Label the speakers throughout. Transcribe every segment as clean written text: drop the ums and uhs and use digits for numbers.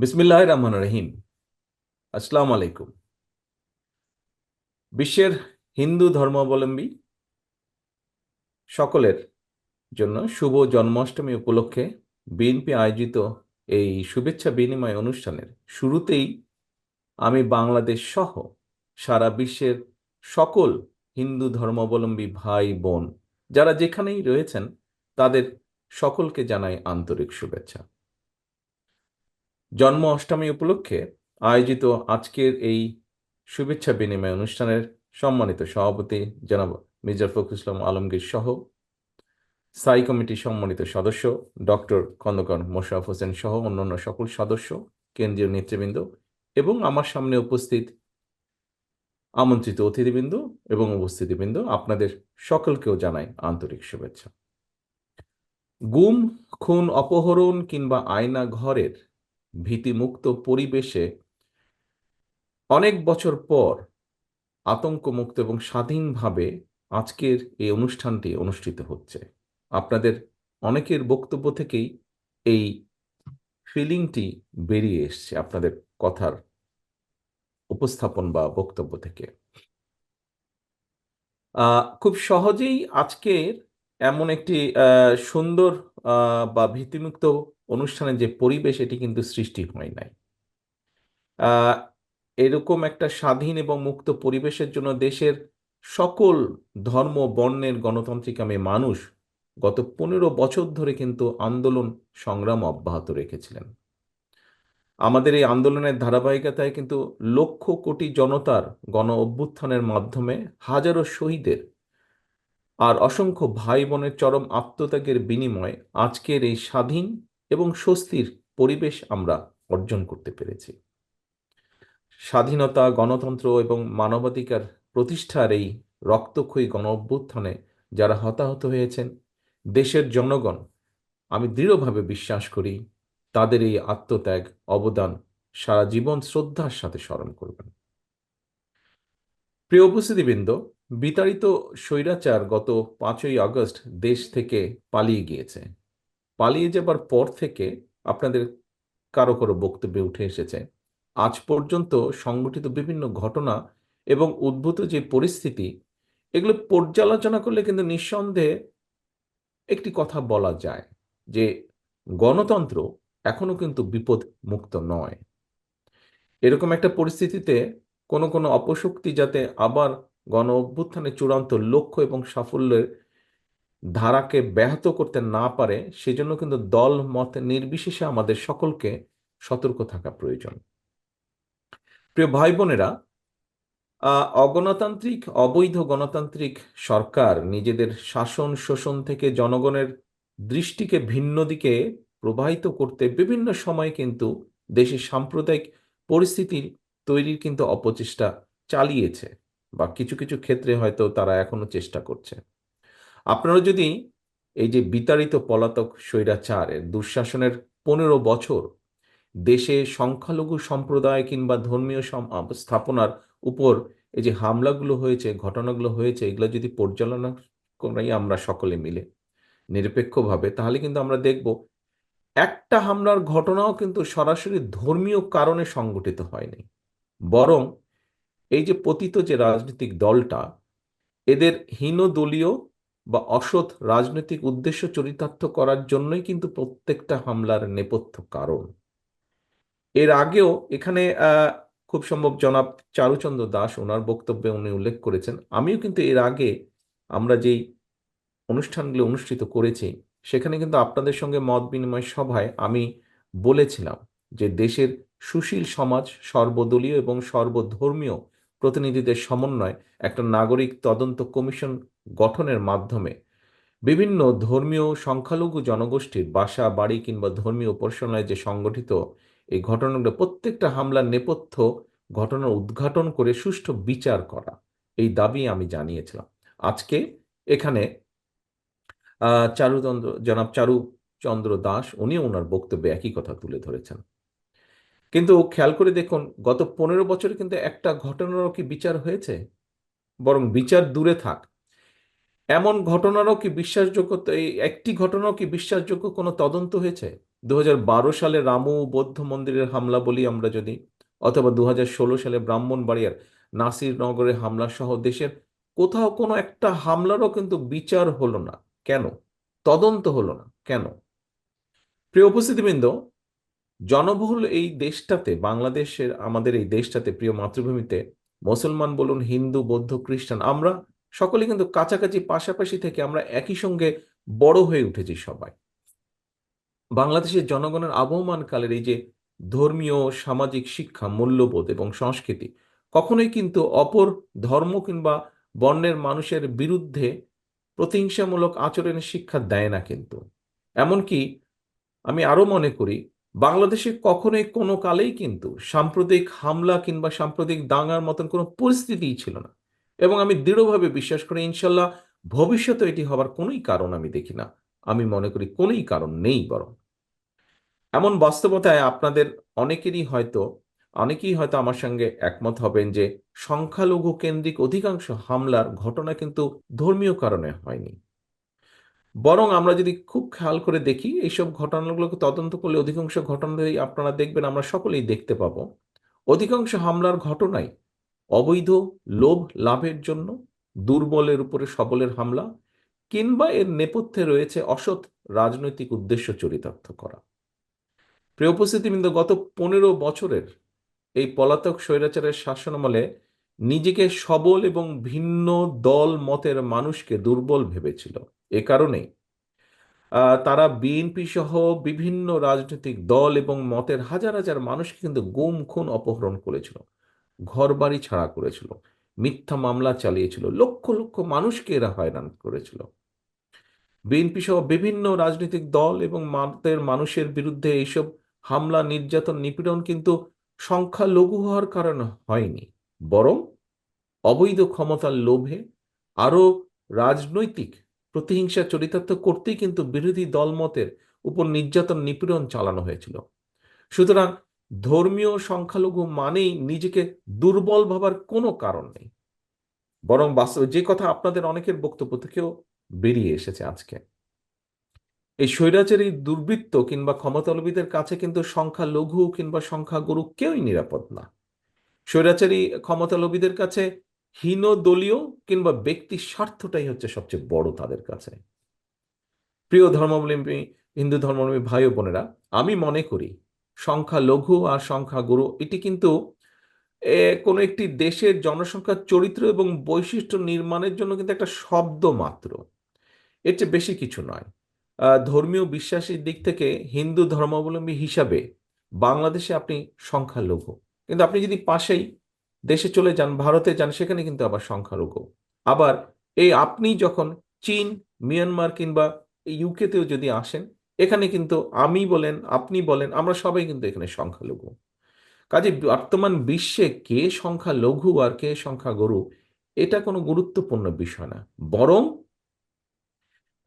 Speaker 1: বিসমিল্লাহির রহমানির রহিম। আসসালামু আলাইকুম। বিশ্বের হিন্দু ধর্মাবলম্বী সকলের জন্য শুভ জন্মাষ্টমী উপলক্ষে বিএনপি আয়োজিত এই শুভেচ্ছা বিনিময় অনুষ্ঠানের শুরুতেই আমি বাংলাদেশ সহ সারা বিশ্বের সকল হিন্দু ধর্মাবলম্বী ভাই বোন যারা যেখানেই রয়েছেন তাদের সকলকে জানাই আন্তরিক শুভেচ্ছা। জন্ম অষ্টমী উপলক্ষে আয়োজিত আজকের এই শুভেচ্ছা বিনিময় অনুষ্ঠানের সম্মানিত সভাপতি জনাব মির্জা ফখরুল ইসলাম আলমগীর সহ স্থায়ী কমিটির সম্মানিত সদস্য ডক্টর খন্দকার মোশাররফ হোসেন সহ অন্যান্য সকল সদস্য, কেন্দ্রীয় নেতৃবৃন্দ এবং আমার সামনে উপস্থিত আমন্ত্রিত অতিথিবৃন্দ এবং উপস্থিতিবৃন্দ, আপনাদের সকলকেও জানাই আন্তরিক শুভেচ্ছা। গুম, খুন, অপহরণ কিংবা আয়না ঘরের ভীতিমুক্ত পরিবেশে অনেক বছর পর আতঙ্কমুক্ত এবং স্বাধীনভাবে আজকের এই অনুষ্ঠানটি অনুষ্ঠিত হচ্ছে। আপনাদের অনেকের বক্তব্য থেকেই এই ফিলিংটি বেরিয়ে এসছে, আপনাদের কথার উপস্থাপন বা বক্তব্য থেকে। খুব সহজেই আজকের এমন একটি সুন্দর বা ভীতিমুক্ত অনুষ্ঠানের যে পরিবেশ, এটি কিন্তু সৃষ্টি হয় নাই। আহ, এরকম একটা স্বাধীন এবং মুক্ত পরিবেশের জন্য দেশের সকল ধর্ম বর্ণের গণতান্ত্রিকামী মানুষ গত 15 বছর ধরে কিন্তু আন্দোলন সংগ্রাম অব্যাহত রেখেছিলেন। আমাদের এই আন্দোলনের ধারাবাহিকতায় কিন্তু লক্ষ কোটি জনতার গণ অভ্যুত্থানের মাধ্যমে হাজারো শহীদের আর অসংখ্য ভাই বোনের চরম আত্মত্যাগের বিনিময়ে আজকের এই স্বাধীন এবং স্বস্তির পরিবেশ আমরা অর্জন করতে পেরেছি। স্বাধীনতা, গণতন্ত্র এবং মানবাধিকার প্রতিষ্ঠার এই রক্তক্ষয়ী গণ অভ্যুত্থানে যারা হতাহত হয়েছেন, দেশের জনগণ, আমি দৃঢ়ভাবে বিশ্বাস করি তাদের এই আত্মত্যাগ অবদান সারা জীবন শ্রদ্ধার সাথে স্মরণ করবেন। প্রিয় উপস্থিতিবৃন্দ, বিতাড়িত স্বৈরাচার গত 5ই আগস্ট দেশ থেকে পালিয়ে গিয়েছে। পালিয়ে যাবার পর থেকে আপনাদের কারো কারো বক্তব্যে উঠে এসেছে আজ পর্যন্ত সংঘটিত বিভিন্ন ঘটনা এবং উদ্ভূত যে পরিস্থিতি, এগুলো পর্যালোচনা করলে কিন্তু নিঃসন্দেহে একটি কথা বলা যায় যে গণতন্ত্র এখনো কিন্তু বিপদ মুক্ত নয়। এরকম একটা পরিস্থিতিতে কোনো কোনো অপশক্তি যাতে আবার গণ অভ্যুত্থানের চূড়ান্ত লক্ষ্য এবং সাফল্যের ধারাকে ব্যাহত করতে না পারে, সেজন্য কিন্তু দল মত নির্বিশেষে আমাদের সকলকে সতর্ক থাকা প্রয়োজন। প্রিয় ভাই বোনেরা, অগণতান্ত্রিক অবৈধ গণতান্ত্রিক সরকার নিজেদের শাসন শোষণ থেকে জনগণের দৃষ্টিকে ভিন্ন দিকে প্রবাহিত করতে বিভিন্ন সময় কিন্তু দেশের সাম্প্রদায়িক পরিস্থিতির তৈরির কিন্তু অপচেষ্টা চালিয়েছে, বা কিছু কিছু ক্ষেত্রে হয়তো তারা এখনো চেষ্টা করছে। আপনারা যদি এই যে বিতাড়িত পলাতক স্বৈরাচারের দুঃশাসনের 15 বছর দেশে সংখ্যালঘু সম্প্রদায় কিংবা ধর্মীয় স্থাপনার উপর এই যে হামলাগুলো হয়েছে, ঘটনাগুলো হয়েছে, এগুলো যদি পর্যালোচনা করি আমরা সকলে মিলে নিরপেক্ষভাবে, তাহলে কিন্তু আমরা দেখব একটা হামলার ঘটনাও কিন্তু সরাসরি ধর্মীয় কারণে সংঘটিত হয়নি, বরং এই যে পতিত যে রাজনৈতিক দলটা, এদের হীন দলীয় বা অসৎ রাজনৈতিক উদ্দেশ্য চরিতার্থ করার জন্যই কিন্তু প্রত্যেকটা হামলার নেপথ্য কারণ। এর আগেও এখানে খুব সম্ভব জনাব চারুচন্দ্র দাস ওনার বক্তব্যে উনি উল্লেখ করেছেন, আমিও কিন্তু এর আগে আমরা যেই অনুষ্ঠানগুলো অনুষ্ঠিত করেছি সেখানে কিন্তু আপনাদের সঙ্গে মত বিনিময় সভায় আমি বলেছিলাম যে দেশের সুশীল সমাজ, সর্বদলীয় এবং সর্বধর্মীয় প্রতিনিধিদের সমন্বয় একটা নাগরিক তদন্ত কমিশন গঠনের মাধ্যমে বিভিন্ন ধর্মীয় সংখ্যালঘু জনগোষ্ঠীর বাসা বাড়ি কিংবা ধর্মীয় উপাসনায় যে সংগঠিত এই ঘটনাগুলো, প্রত্যেকটা হামলার নেপথ্য ঘটনার উদ্ঘাটন করে সুষ্ঠু বিচার করা, এই দাবি আমি জানিয়েছিলাম। আজকে এখানে জনাব চারুচন্দ্র দাস উনি ওনার বক্তব্যে একই কথা তুলে ধরেছেন। কিন্তু খেয়াল করে দেখুন, গত 15 বছরে কিন্তু একটা ঘটনারও কি বিচার হয়েছে? বরং বিচার দূরে থাক, এমন ঘটনারও কি বিশ্বাসযোগ্য, এই একটি ঘটনাও কি বিশ্বাসযোগ্য কোনো তদন্ত হয়েছে? সালে রামু বৌদ্ধ মন্দিরের হামলা বলি আমরা যদি, অথবা 2016 সালে ব্রাহ্মণবাড়িয়ার নাসিরনগরে হামলা সহ দেশের কোথাও কোনো একটা হামলারও কিন্তু বিচার হলো না কেন? তদন্ত হলো না কেন? প্রিয় উপস্থিতিবৃন্দ, জনবহুল এই দেশটাতে, বাংলাদেশের আমাদের এই দেশটাতে, প্রিয় মাতৃভূমিতে, মুসলমান বলুন, হিন্দু, বৌদ্ধ, খ্রিস্টান, আমরা সকলে কিন্তু কাছাকাছি পাশাপাশি থেকে আমরা একই সঙ্গে বড় হয়ে উঠেছি সবাই। বাংলাদেশের জনগণের আবহমান কালের এই যে ধর্মীয়, সামাজিক শিক্ষা, মূল্যবোধ এবং সংস্কৃতি কখনোই কিন্তু অপর ধর্ম কিংবা বর্ণের মানুষের বিরুদ্ধে প্রতিহিংসামূলক আচরণের শিক্ষা দেয় না কিন্তু। এমনকি আমি আরো মনে করি, বাংলাদেশে কখনোই কোনো কালেই কিন্তু সাম্প্রদায়িক হামলা কিংবা সাম্প্রদায়িক দাঙ্গার মতন কোনো পরিস্থিতিই ছিল না। এবং আমি দৃঢ়ভাবে বিশ্বাস করি, ইনশাল্লাহ ভবিষ্যতে এটি হবার কোনোই কারণ আমি দেখি না। আমি মনে করি কোনোই কারণ নেই। বরং এমন বাস্তবতায় আপনাদের অনেকেই হয়তো আমার সঙ্গে একমত হবেন যে সংখ্যালঘু কেন্দ্রিক অধিকাংশ হামলার ঘটনা কিন্তু ধর্মীয় কারণে হয়নি। বরং আমরা যদি খুব খেয়াল করে দেখি, এইসব ঘটনাগুলোকে তদন্ত করলে অধিকাংশ ঘটনাতেই আপনারা দেখবেন, আমরা সকলেই দেখতে পাবো, অধিকাংশ হামলার ঘটনাই অবৈধ লোভ লাভের জন্য, দুর্বলের উপরে সবলের হামলা, কিংবা এর নেপথ্যে রয়েছে অসৎ রাজনৈতিক উদ্দেশ্য চরিতার্থ করা। প্রিয় উপস্থিতিবৃন্দ, গত 15 বছরের এই পলাতক স্বৈরাচারের শাসনামলে নিজেকে সবল এবং ভিন্ন দল মতের মানুষকে দুর্বল ভেবেছিল। এ কারণেই তারা বিএনপি সহ বিভিন্ন রাজনৈতিক দল এবং মতের হাজার হাজার মানুষকে কিন্তু গুম খুন অপহরণ করেছিল, ঘরবাড়ি ছাড়া করেছিল, মিথ্যা মামলা চালিয়েছিল, লক্ষ লক্ষ মানুষকে এরা হয়রান করেছিল। বিএনপি সহ বিভিন্ন রাজনৈতিক দল এবং মতের মানুষের বিরুদ্ধে এইসব হামলা, নির্যাতন, নিপীড়ন কিন্তু সংখ্যালঘু হওয়ার কারণে হয়নি, বরং অবৈধ ক্ষমতার লোভে আরো রাজনৈতিক প্রতিহিংসা চরিতার্থ করতেই কিন্তু বিরোধী দলমতের উপর নির্যাতন, নিপীড়ন চালানো হয়েছিল। সুতরাং ধর্মীয় সংখ্যালঘু মানেই নিজেকে দুর্বল ভাবার কোনো কারণ নেই। বরং বাস্তবে যে কথা আপনাদের অনেকের বক্তব্য থেকেও বেরিয়ে এসেছে আজকে, এই স্বৈরাচারী দুর্বৃত্ত কিংবা ক্ষমতালোভীদের কাছে কিন্তু সংখ্যালঘু কিংবা সংখ্যাগুরু কেউই নিরাপদ না। স্বৈরাচারী ক্ষমতালোভীদের কাছে হীন দলীয় কিংবা ব্যক্তি স্বার্থটাই হচ্ছে সবচেয়ে বড় তাদের কাছে। প্রিয় ধর্মাবলম্বী হিন্দু ধর্মাবলম্বী ভাই ও বোনেরা, আমি মনে করি সংখ্যালঘু আর সংখ্যাগুরু এটি কিন্তু কোনো একটি দেশের জনসংখ্যার চরিত্র এবং বৈশিষ্ট্য নির্মাণের জন্য কিন্তু একটা শব্দ মাত্র, এর চেয়ে বেশি কিছু নয়। ধর্মীয় বিশ্বাসের দিক থেকে হিন্দু ধর্মাবলম্বী হিসাবে বাংলাদেশে আপনি সংখ্যালঘু, কিন্তু আপনি যদি পাশেই দেশে চলে যান, ভারতে যান, সেখানে কিন্তু আবার সংখ্যালঘু। আবার এই আপনি যখন চীন, মিয়ানমার কিংবা ইউকেতেও যদি আসেন, এখানে কিন্তু আমি বলেন, আপনি বলেন, আমরা সবাই কিন্তু এখানে সংখ্যালঘু। কাজে বর্তমান বিশ্বে কে সংখ্যালঘু আর কে সংখ্যাগুরু এটা কোনো গুরুত্বপূর্ণ বিষয় না, বরং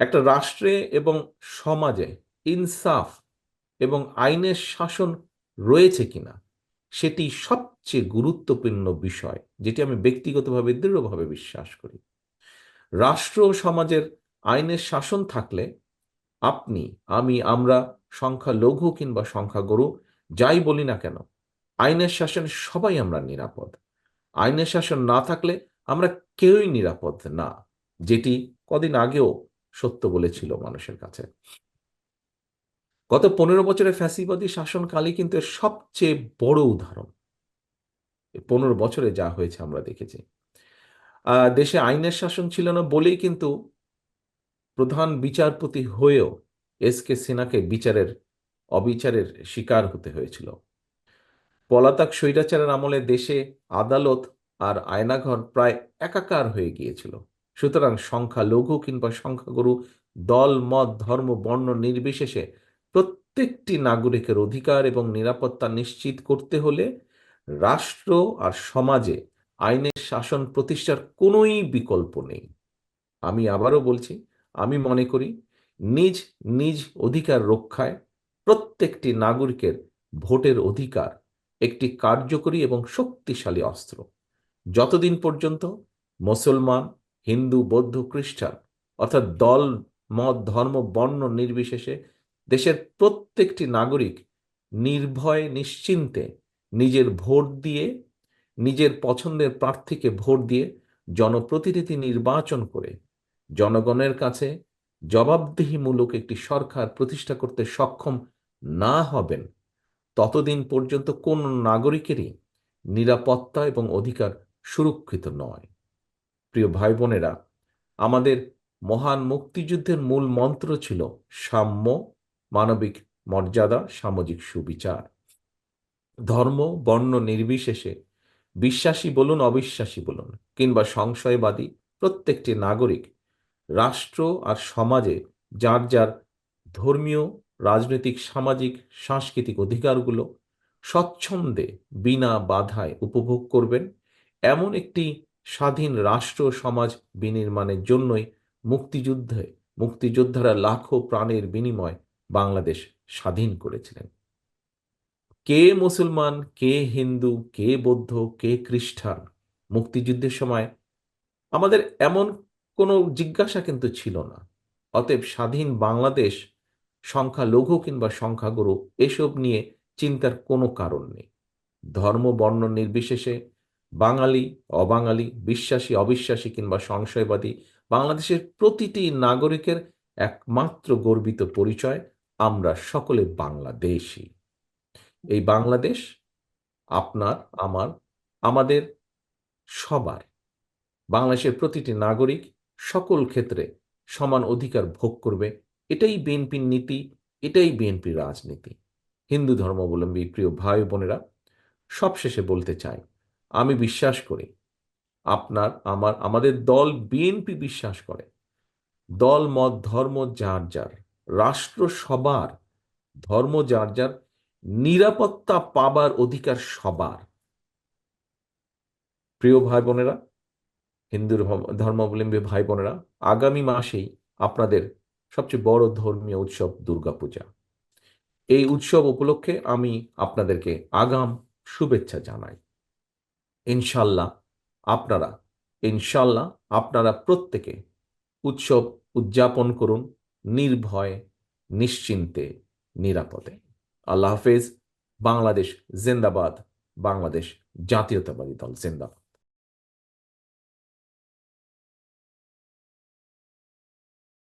Speaker 1: একটা রাষ্ট্রে এবং সমাজে ইনসাফ এবং আইনের শাসন রয়েছে কিনা সেটি সবচেয়ে গুরুত্বপূর্ণ বিষয়, যেটি আমি ব্যক্তিগতভাবে দৃঢ়ভাবে বিশ্বাস করি। রাষ্ট্র ও সমাজের আইনের শাসন থাকলে আপনি, আমি, আমরা সংখ্যালঘু কিংবা সংখ্যাগুরু যাই বলি না কেন, আইনের শাসনে সবাই আমরা নিরাপদ। আইনের শাসন না থাকলে আমরা কেউই নিরাপদ না, যেটি কদিন আগেও সত্য বলেছিল মানুষের কাছে। গত 15 বছরের ফ্যাসিবাদী শাসনকালই কিন্তু এর সবচেয়ে বড় উদাহরণ। 15 বছরে যা হয়েছে আমরা দেখেছি। দেশে আইনের শাসন ছিল না বলেই কিন্তু প্রধান বিচারপতি হয়েও এস কে সিনহাকে অবিচারের শিকার হতে হয়েছিল। পলাতক স্বৈরাচারের আমলে দেশে আদালত আর আয়নাঘর প্রায় একাকার হয়ে গিয়েছিল। সুতরাং সংখ্যালঘু কিংবা সংখ্যাগুরু, দল মত ধর্ম বর্ণ নির্বিশেষে প্রত্যেকটি নাগরিকের অধিকার এবং নিরাপত্তা নিশ্চিত করতে হলে রাষ্ট্র আর সমাজে আইনের শাসন প্রতিষ্ঠার কোনোই বিকল্প নেই। আমি আবারও বলছি, আমি মনে করি নিজ নিজ অধিকার রক্ষায় প্রত্যেকটি নাগরিকের ভোটের অধিকার একটি কার্যকরী এবং শক্তিশালী অস্ত্র। যতদিন পর্যন্ত মুসলমান, হিন্দু, বৌদ্ধ, খ্রিস্টান অর্থাৎ দল মত ধর্ম বর্ণ নির্বিশেষে দেশের প্রত্যেকটি নাগরিক নির্ভয়ে নিশ্চিন্তে নিজের ভোট দিয়ে, নিজের পছন্দের প্রার্থীকে ভোট দিয়ে জনপ্রতিনিধি নির্বাচন করে জনগণের কাছে জবাবদিহিমূলক একটি সরকার প্রতিষ্ঠা করতে সক্ষম না হবেন, ততদিন পর্যন্ত কোন নাগরিকেরই নিরাপত্তা এবং অধিকার সুরক্ষিত নয়। প্রিয় ভাই বোনেরা, আমাদের মহান মুক্তিযুদ্ধের মূল মন্ত্র ছিল সাম্য, মানবিক মর্যাদা, সামাজিক সুবিচার। ধর্ম বর্ণ নির্বিশেষে, বিশ্বাসী বলুন অবিশ্বাসী বলুন কিংবা সংশয়বাদী, প্রত্যেকটি নাগরিক রাষ্ট্র আর সমাজে যার যার ধর্মীয়, রাজনৈতিক, সামাজিক, সাংস্কৃতিক অধিকারগুলো স্বচ্ছন্দে বিনা বাধায় উপভোগ করবেন, এমন একটি স্বাধীন রাষ্ট্র সমাজ বিনির্মাণের জন্যই মুক্তিযোদ্ধারা লাখো প্রাণের বিনিময় বাংলাদেশ স্বাধীন করেছিলেন। কে মুসলমান, কে হিন্দু, কে বৌদ্ধ, কে খ্রিস্টান, মুক্তিযুদ্ধের সময় আমাদের এমন কোনো জিজ্ঞাসা কিন্তু ছিল না। অতএব স্বাধীন বাংলাদেশ সংখ্যালঘু কিংবা সংখ্যাগুরু এসব নিয়ে চিন্তার কোনো কারণ নেই। ধর্ম বর্ণ নির্বিশেষে, বাঙালি অবাঙালি, বিশ্বাসী অবিশ্বাসী কিংবা সংশয়বাদী, বাংলাদেশের প্রতিটি নাগরিকের একমাত্র গর্বিত পরিচয়, আমরা সকলে বাংলাদেশী। এই বাংলাদেশ আপনার, আমার, আমাদের সবার। বাংলাদেশের প্রতিটি নাগরিক সকল ক্ষেত্রে সমান অধিকার ভোগ করবে, এটাই বিএনপির নীতি, এটাই বিএনপির রাজনীতি। হিন্দু ধর্মাবলম্বী প্রিয় ভাই বোনেরা, সবশেষে বলতে চাই, আমি বিশ্বাস করি আমাদের দল বিএনপি বিশ্বাস করে দল মত ধর্ম যার যার, রাষ্ট্র সবার, ধর্ম যার যার, নিরাপত্তা পাবার অধিকার সবার। প্রিয় ভাই বোনেরা, হিন্দু ধর্মাবলম্বী ভাই বোনেরা, আগামী মাসেই আপনাদের সবচেয়ে বড় ধর্মীয় উৎসব দুর্গাপূজা। এই উৎসব উপলক্ষে আমি আপনাদেরকে আগাম শুভেচ্ছা জানাই। ইনশাল্লাহ আপনারা ইনশাল্লাহ আপনারা প্রত্যেকে উৎসব উদযাপন করুন নির্ভয়ে, নিশ্চিন্তে, নিরাপদে। আল্লাহ হাফেজ। বাংলাদেশ জিন্দাবাদ। বাংলাদেশ জাতীয়তাবাদী দল জিন্দাবাদ।